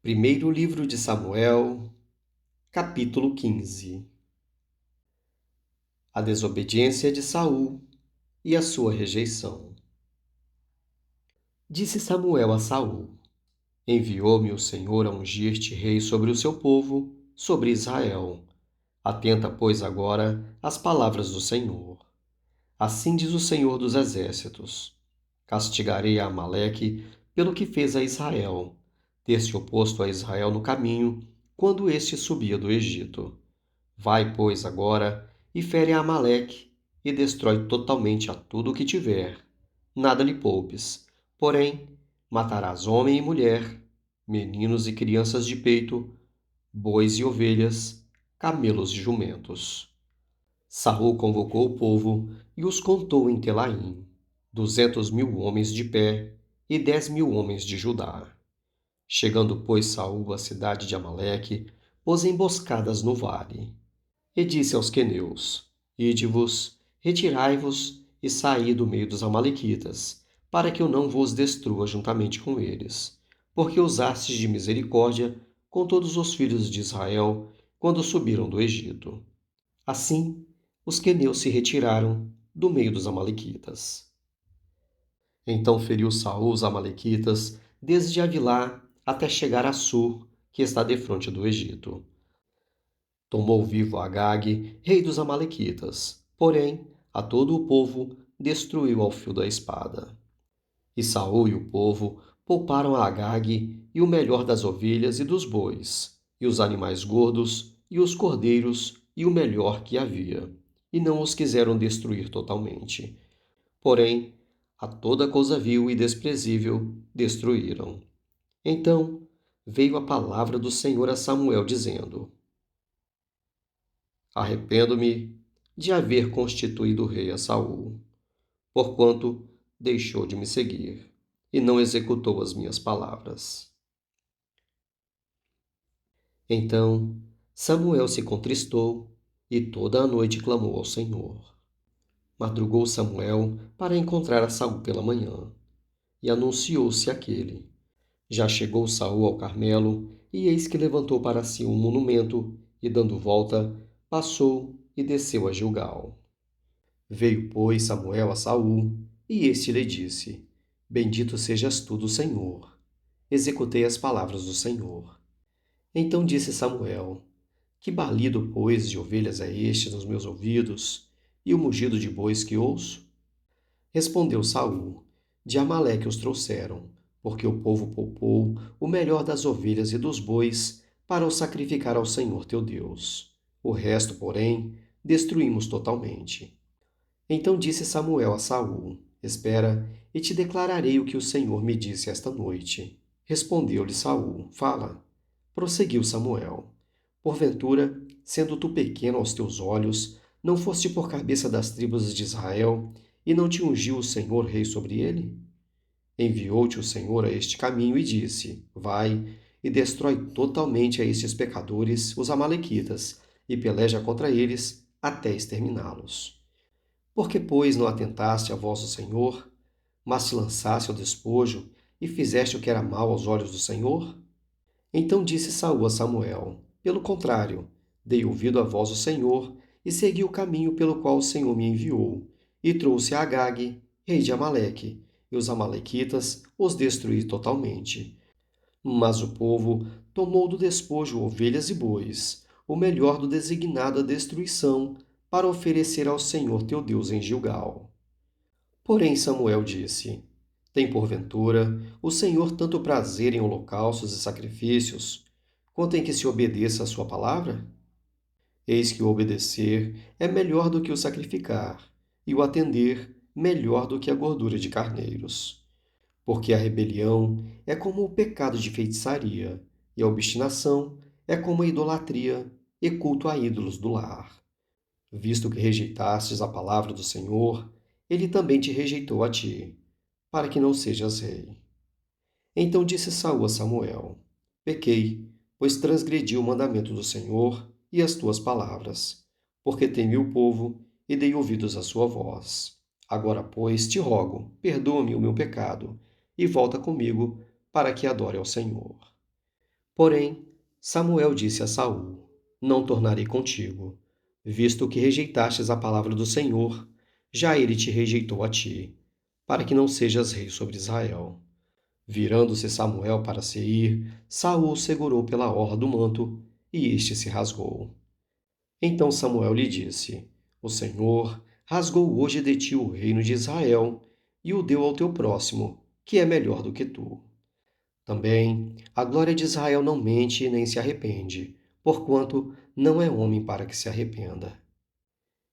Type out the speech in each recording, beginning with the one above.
Primeiro livro de Samuel, capítulo 15. A desobediência de Saul e a sua rejeição. Disse Samuel a Saul: Enviou-me o Senhor a ungir-te rei sobre o seu povo, sobre Israel. Atenta, pois, agora às palavras do Senhor. Assim diz o Senhor dos Exércitos: Castigarei a Amaleque pelo que fez a Israel, ter se oposto a Israel no caminho, quando este subia do Egito. Vai, pois, agora e fere a Amaleque e destrói totalmente a tudo o que tiver. Nada lhe poupes. Porém, matarás homem e mulher, meninos e crianças de peito, bois e ovelhas, camelos e jumentos. Saul convocou o povo e os contou em Telaim, 200.000 homens de pé e 10.000 homens de Judá. Chegando, pois, Saul à cidade de Amaleque, pôs emboscadas no vale. E disse aos queneus: Ide-vos, retirai-vos e saí do meio dos amalequitas, para que eu não vos destrua juntamente com eles, porque usastes de misericórdia com todos os filhos de Israel quando subiram do Egito. Assim, os queneus se retiraram do meio dos amalequitas. Então feriu Saul os amalequitas desde Avilá até chegar a Sur, que está defronte do Egito. Tomou vivo Agag, rei dos amalequitas, porém, a todo o povo destruiu ao fio da espada. E Saul e o povo pouparam a Agag e o melhor das ovelhas e dos bois, e os animais gordos, e os cordeiros, e o melhor que havia, e não os quiseram destruir totalmente. Porém, a toda coisa vil e desprezível destruíram. Então veio a palavra do Senhor a Samuel, dizendo: Arrependo-me de haver constituído rei a Saul, porquanto deixou de me seguir e não executou as minhas palavras. Então Samuel se contristou e toda a noite clamou ao Senhor. Madrugou Samuel para encontrar a Saul pela manhã, e anunciou-se aquele: Já chegou Saul ao Carmelo, e eis que levantou para si um monumento, e dando volta, passou e desceu a Gilgal. Veio, pois, Samuel a Saul, e este lhe disse: Bendito sejas tu do Senhor. Executei as palavras do Senhor. Então disse Samuel: Que balido, pois, de ovelhas é este nos meus ouvidos, e o mugido de bois que ouço? Respondeu Saul: De Amaleque os trouxeram, porque o povo poupou o melhor das ovelhas e dos bois para o sacrificar ao Senhor teu Deus. O resto, porém, destruímos totalmente. Então disse Samuel a Saul: Espera, e te declararei o que o Senhor me disse esta noite. Respondeu-lhe Saul: Fala. Prosseguiu Samuel: Porventura, sendo tu pequeno aos teus olhos, não foste por cabeça das tribos de Israel, e não te ungiu o Senhor rei sobre ele? Enviou-te o Senhor a este caminho e disse: Vai e destrói totalmente a estes pecadores, os amalequitas, e peleja contra eles até exterminá-los. Por que, pois, não atentaste à voz do Senhor, mas te lançaste ao despojo e fizeste o que era mal aos olhos do Senhor? Então disse Saul a Samuel: Pelo contrário, dei ouvido à voz do Senhor e segui o caminho pelo qual o Senhor me enviou, e trouxe a Agag, rei de Amaleque, e os amalequitas os destruí totalmente. Mas o povo tomou do despojo ovelhas e bois, o melhor do designado à destruição, para oferecer ao Senhor teu Deus em Gilgal. Porém Samuel disse: Tem porventura o Senhor tanto prazer em holocaustos e sacrifícios, quanto em que se obedeça a sua palavra? Eis que o obedecer é melhor do que o sacrificar, e o atender melhor do que a gordura de carneiros. Porque a rebelião é como o pecado de feitiçaria, e a obstinação é como a idolatria e culto a ídolos do lar. Visto que rejeitastes a palavra do Senhor, ele também te rejeitou a ti, para que não sejas rei. Então disse Saul a Samuel: Pequei, pois transgredi o mandamento do Senhor e as tuas palavras, porque temi o povo e dei ouvidos à sua voz. Agora, pois, te rogo, perdoa-me o meu pecado e volta comigo para que adore ao Senhor. Porém, Samuel disse a Saul: Não tornarei contigo, visto que rejeitastes a palavra do Senhor, já ele te rejeitou a ti, para que não sejas rei sobre Israel. Virando-se Samuel para se ir, Saul o segurou pela orla do manto, e este se rasgou. Então Samuel lhe disse: O Senhor rasgou hoje de ti o reino de Israel e o deu ao teu próximo, que é melhor do que tu. Também a glória de Israel não mente nem se arrepende, porquanto não é homem para que se arrependa.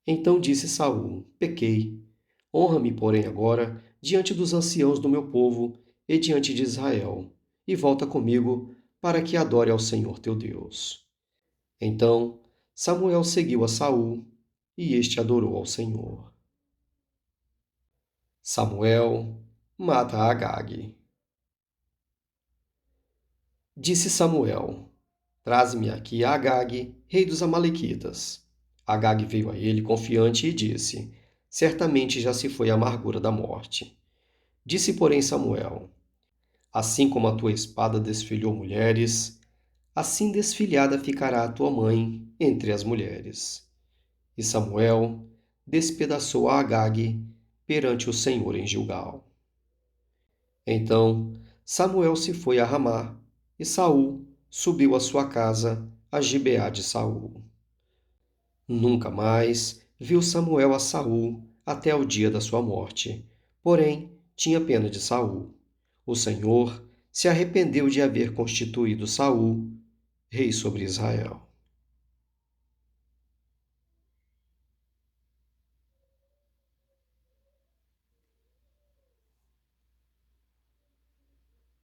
Então disse Saul: Pequei. Honra-me, porém, agora diante dos anciãos do meu povo e diante de Israel, e volta comigo para que adore ao Senhor teu Deus. Então Samuel seguiu a Saul, e este adorou ao Senhor. Samuel mata Agag. Disse Samuel: Traze-me aqui a Agag, rei dos Amalequitas. Agag veio a ele confiante e disse: Certamente já se foi a amargura da morte. Disse, porém, Samuel: Assim como a tua espada desfilhou mulheres, assim desfilhada ficará a tua mãe entre as mulheres. E Samuel despedaçou a Agag perante o Senhor em Gilgal. Então Samuel se foi a Ramá, e Saul subiu à sua casa a Gibeá de Saul. Nunca mais viu Samuel a Saul até o dia da sua morte, porém tinha pena de Saul. O Senhor se arrependeu de haver constituído Saul rei sobre Israel.